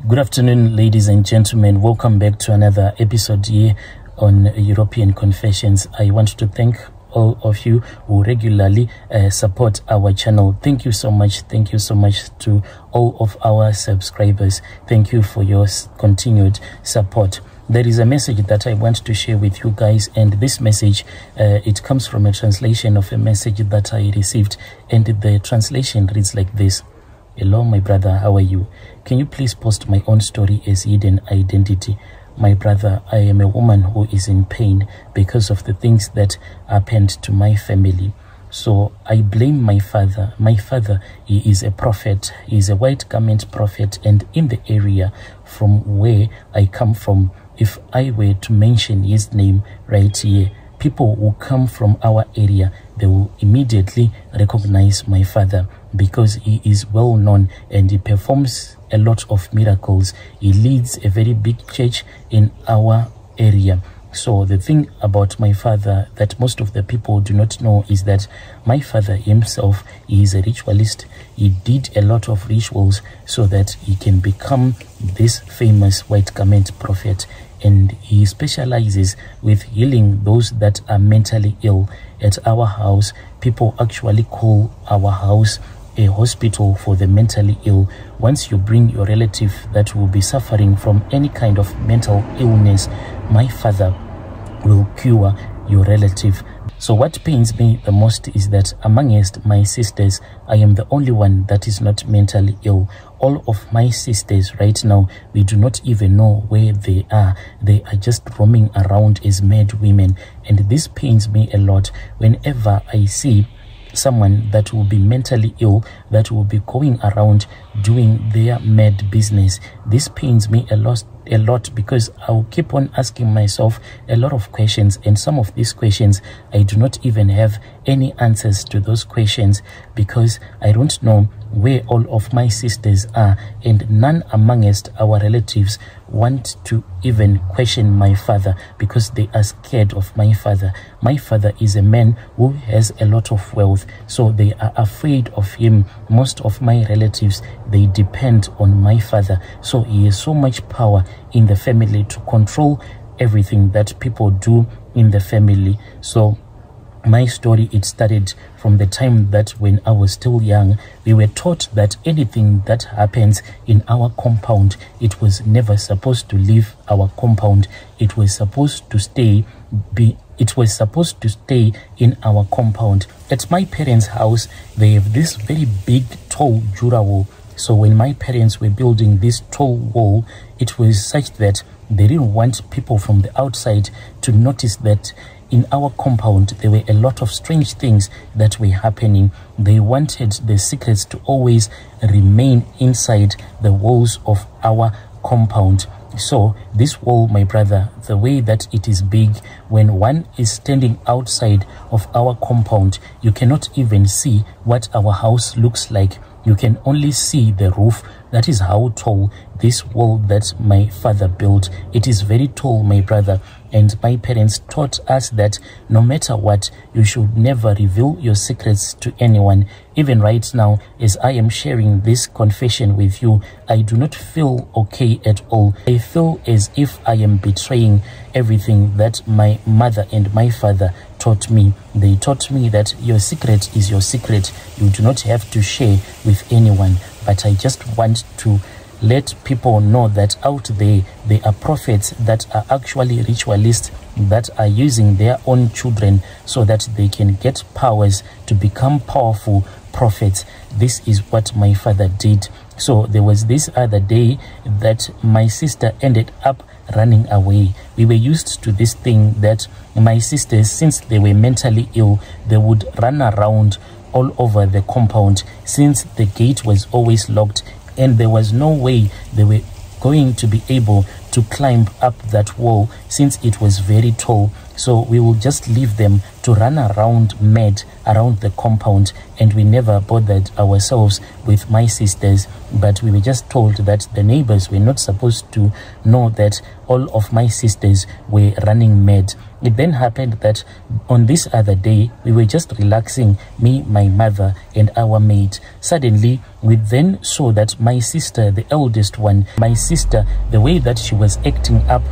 Good afternoon, ladies and gentlemen. Welcome back to another episode here on European Confessions. I want to thank all of you who regularly support our channel. Thank you so much. Thank you so much to all of our subscribers. Thank you for your continued support. There is a message that I want to share with you guys, and this message it comes from a translation of a message that I received, and the translation reads like this. Hello, my brother, how are you? Can you please post my own story as hidden identity? My brother, I am a woman who is in pain because of the things that happened to my family. So I blame my father. My father, he is a prophet. He is a white garment prophet. And in the area from where I come from, if I were to mention his name right here, people who come from our area, they will immediately recognize my father because he is well known and he performs a lot of miracles. He leads a very big church in our area. So the thing about my father that most of the people do not know is that my father himself is a ritualist. He did a lot of rituals so that he can become this famous white garment prophet. And he specializes with healing those that are mentally ill. At our house, people actually call our house a hospital for the mentally ill. Once you bring your relative that will be suffering from any kind of mental illness, my father will cure your relative. So what pains me the most is that amongst my sisters, I am the only one that is not mentally ill. All of my sisters right now, we do not even know where they are. They are just roaming around as mad women. And this pains me a lot whenever I see someone that will be mentally ill, that will be going around doing their mad business. This pains me a lot because I'll keep on asking myself a lot of questions, and some of these questions I do not even have any answers to those questions because I don't know where all of my sisters are, and none amongst our relatives want to even question my father because they are scared of my father. My father is a man who has a lot of wealth, so they are afraid of him. Most of my relatives, they depend on my father, so he has so much power in the family to control everything that people do in the family. So my story, it started from the time that when I was still young, we were taught that anything that happens in our compound, it was never supposed to leave our compound. It was supposed to stay in our compound. At my parents' house, they have this very big, tall Jura wall. So when my parents were building this tall wall, it was such that they didn't want people from the outside to notice that in our compound there were a lot of strange things that were happening. They wanted the secrets to always remain inside the walls of our compound. So this wall, my brother, the way that it is big, when one is standing outside of our compound, you cannot even see what our house looks like. You can only see the roof. That is how tall this wall that my father built. It is very tall, my brother. And my parents taught us that no matter what, you should never reveal your secrets to anyone. Even right now, as I am sharing this confession with you, I do not feel okay at all. I feel as if I am betraying everything that my mother and my father taught me. They taught me that your secret is your secret. You do not have to share with anyone. But I just want to let people know that out there are prophets that are actually ritualists that are using their own children so that they can get powers to become powerful prophets. This is what my father did. So there was this other day that my sister ended up running away. We were used to this thing that my sisters, since they were mentally ill, they would run around all over the compound since the gate was always locked and there was no way they were going to be able to climb up that wall since it was very tall. So we will just leave them to run around mad around the compound, and we never bothered ourselves with my sisters, but we were just told that the neighbors were not supposed to know that all of my sisters were running mad. It then happened that on this other day, we were just relaxing, me, my mother, and our maid. Suddenly, we then saw that my sister, the eldest one, my sister, the way that she was acting up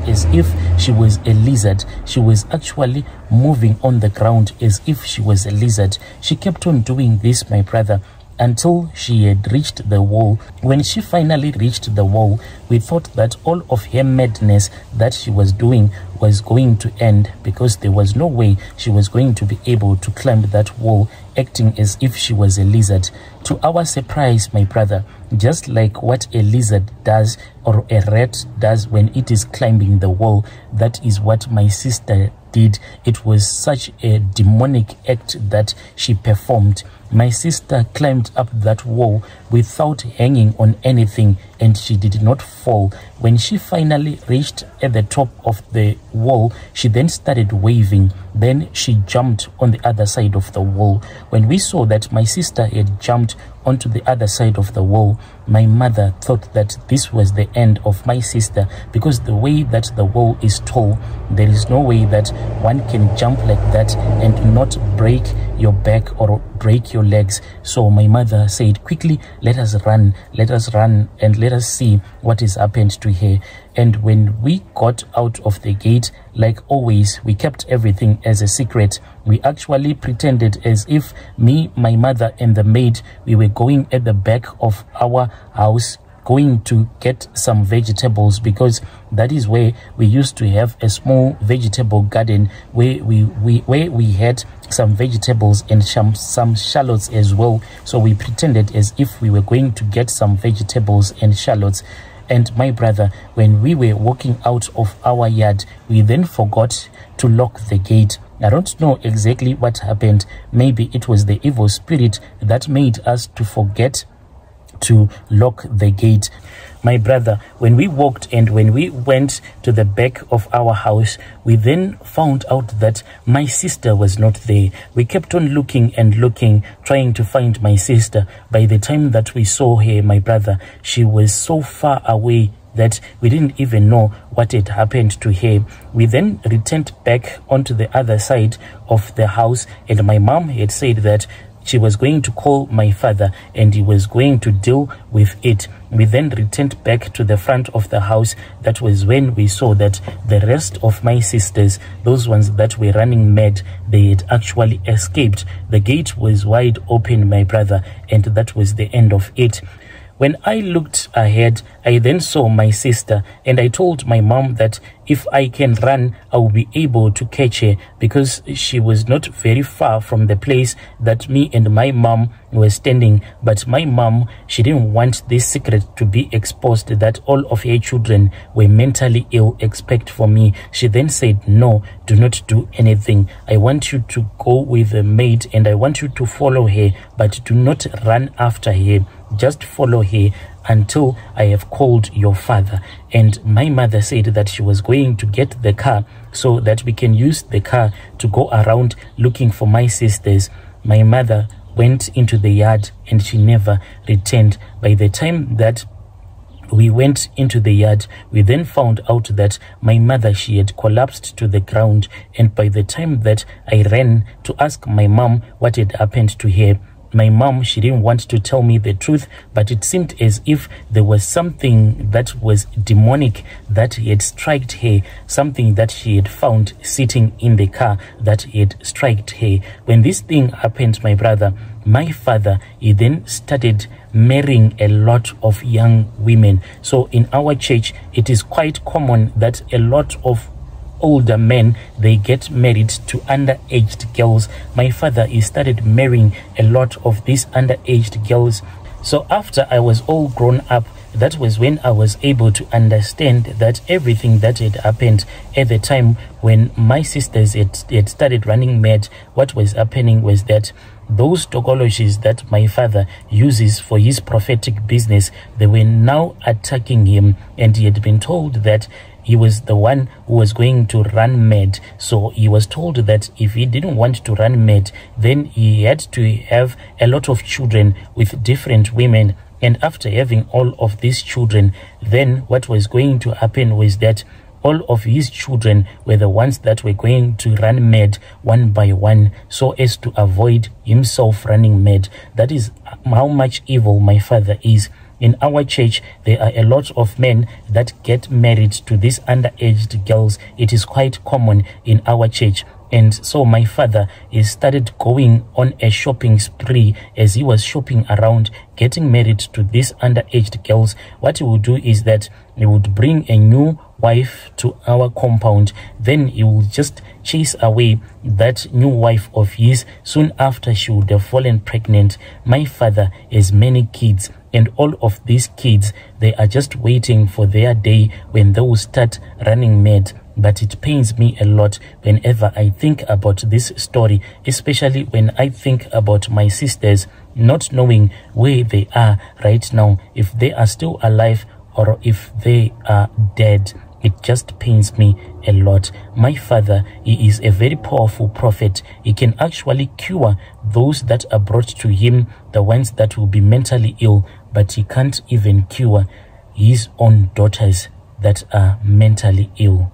as if she was a lizard. She was actually moving on the ground as if she was a lizard. She kept on doing this, my brother, until she had reached the wall. When she finally reached the wall, we thought that all of her madness that she was doing was going to end, because there was no way she was going to be able to climb that wall acting as if she was a lizard. To our surprise, my brother, just like what a lizard does or a rat does when it is climbing the wall, that is what my sister did. It was such a demonic act that she performed. My sister climbed up that wall without hanging on anything, and she did not fall. When she finally reached at the top of the wall, she then started waving. Then she jumped on the other side of the wall. When we saw that my sister had jumped onto the other side of the wall, my mother thought that this was the end of my sister, because the way that the wall is tall, there is no way that one can jump like that and not break your back or break your legs. So my mother said, quickly, let us run, and let us see what has happened to her. And when we got out of the gate, like always, we kept everything as a secret. We actually pretended as if me, my mother, and the maid, we were going at the back of our house, going to get some vegetables, because that is where we used to have a small vegetable garden where we had some vegetables and some shallots as well. So we pretended as if we were going to get some vegetables and shallots. And my brother, when we were walking out of our yard, we then forgot to lock the gate. I don't know exactly what happened. Maybe it was the evil spirit that made us to forget to lock the gate. My brother, when we walked and when we went to the back of our house, we then found out that my sister was not there. We kept on looking and looking, trying to find my sister. By the time that we saw her, my brother, she was so far away that we didn't even know what had happened to her. We then returned back onto the other side of the house, and my mom had said that she was going to call my father and he was going to deal with it. We then returned back to the front of the house. That was when we saw that the rest of my sisters, those ones that were running mad, they had actually escaped. The gate was wide open, my brother, and that was the end of it. When I looked ahead, I then saw my sister, and I told my mom that if I can run, I will be able to catch her, because she was not very far from the place that me and my mom were standing. But my mom, she didn't want this secret to be exposed, that all of her children were mentally ill except for me. She then said, no, do not do anything. I want you to go with the maid and I want you to follow her, but do not run after her. Just follow her until I have called your father. And my mother said that she was going to get the car so that we can use the car to go around looking for my sisters. My mother went into the yard and she never returned. By the time that we went into the yard, we then found out that my mother, she had collapsed to the ground. And by the time that I ran to ask my mom what had happened to her, my mom, she didn't want to tell me the truth, but it seemed as if there was something that was demonic that had struck her, something that she had found sitting in the car that had struck her. When this thing happened, my brother, my father, he then started marrying a lot of young women. So in our church, it is quite common that a lot of older men, they get married to underaged girls. My father, he started marrying a lot of these underaged girls. So after I was all grown up, that was when I was able to understand that everything that had happened at the time when my sisters had started running mad, what was happening was that those tokologies that my father uses for his prophetic business, they were now attacking him, and he had been told that he was the one who was going to run mad. So he was told that if he didn't want to run mad, then he had to have a lot of children with different women. And after having all of these children, then what was going to happen was that all of his children were the ones that were going to run mad one by one so as to avoid himself running mad. That is how much evil my father is. In our church, there are a lot of men that get married to these underaged girls. It is quite common in our church. And so my father started going on a shopping spree. As he was shopping around, getting married to these underaged girls, what he would do is that he would bring a new wife to our compound. Then he would just chase away that new wife of his. Soon after, she would have fallen pregnant. My father has many kids, and all of these kids, they are just waiting for their day when they will start running mad. But it pains me a lot whenever I think about this story, especially when I think about my sisters not knowing where they are right now, if they are still alive or if they are dead. It just pains me a lot. My father, he is a very powerful prophet. He can actually cure those that are brought to him, the ones that will be mentally ill, but he can't even cure his own daughters that are mentally ill.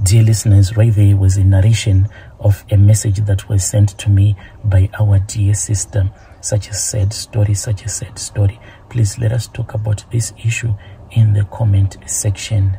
Dear listeners, right there was a narration of a message that was sent to me by our dear sister. Such a sad story, such a sad story. Please let us talk about this issue in the comment section.